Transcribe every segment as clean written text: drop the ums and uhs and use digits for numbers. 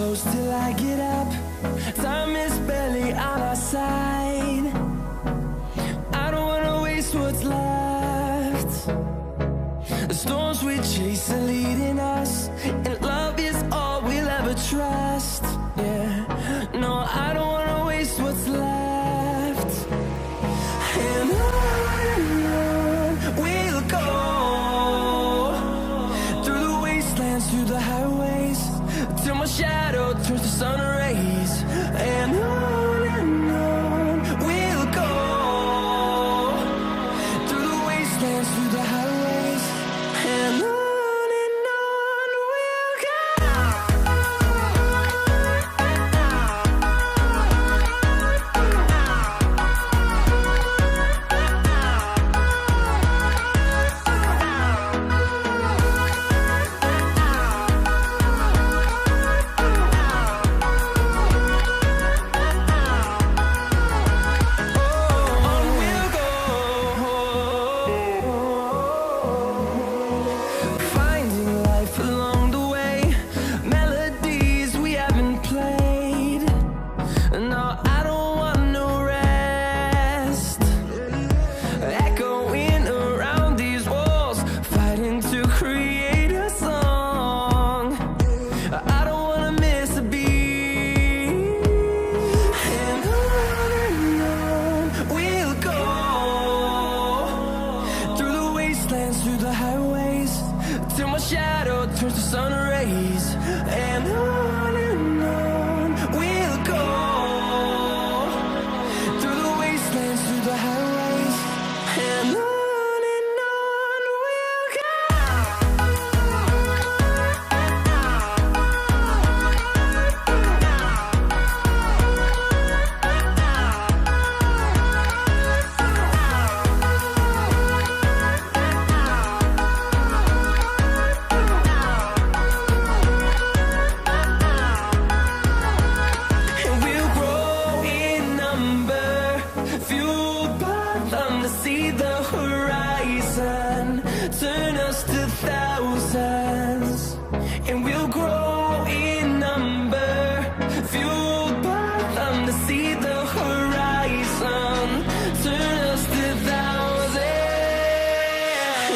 close till I get up. Time is barely on our side. I don't wanna waste what's left. The storms we chase are leading us, and love is all we'll ever trust. Yeah, no, I don't wanna waste what's left. And on we'll go, through the wastelands, through the highways, till my shadow turns to sun rays. And on we'll go, through the wastelands, through the highways, and on we'll go. Finding life along the way, melodies we haven't played. No, I don't want no rest. Echoing around these walls, fighting to create a song. I don't wanna miss a beat. And on we'll go, through the wastelands, through the highways, till my shadow turns to sun rays. And on we'll go, through the wastelands, through the highways, and on we'll go. And we'll grow in number, fueled by them to see the horizon, turn us to thousands. And we'll grow in number, fueled by them to see the horizon, turn us to thousands.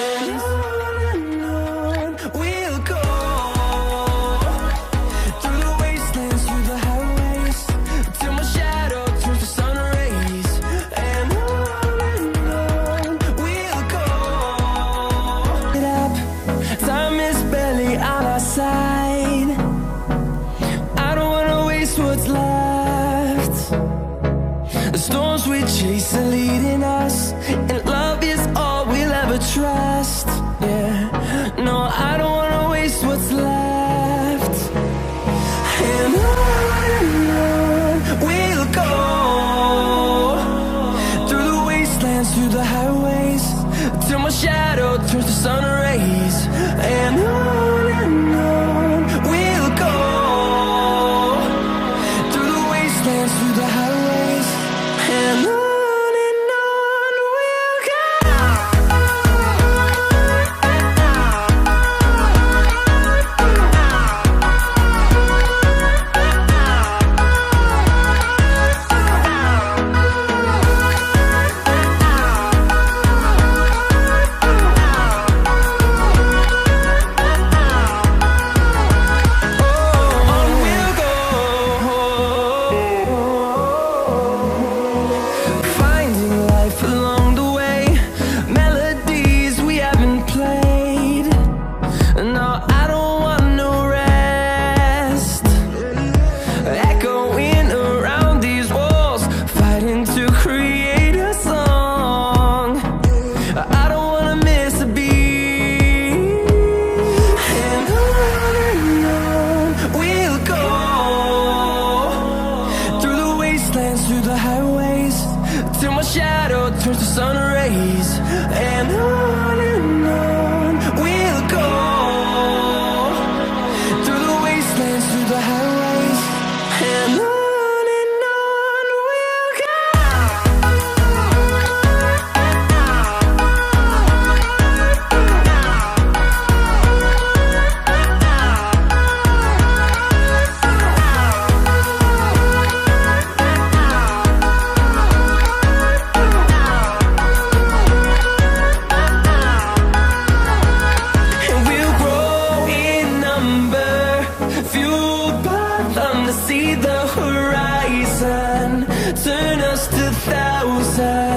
And on we'll go, through the wastelands, through the highways, till my shadow turns to sun rays. And on we'll go. Get up, time is barely on our side. I don't wanna waste what's left. The storms we chase are leading us, and love is all we'll ever trust. Yeah, no, I don't wanna waste what's left. And on we'll go, through the wastelands, through the highways, till my shadow turns to sun rays. And on we'll go, through the wastelands, through the highways, and on we'll go. On we'll go, reason, turn us to thousands.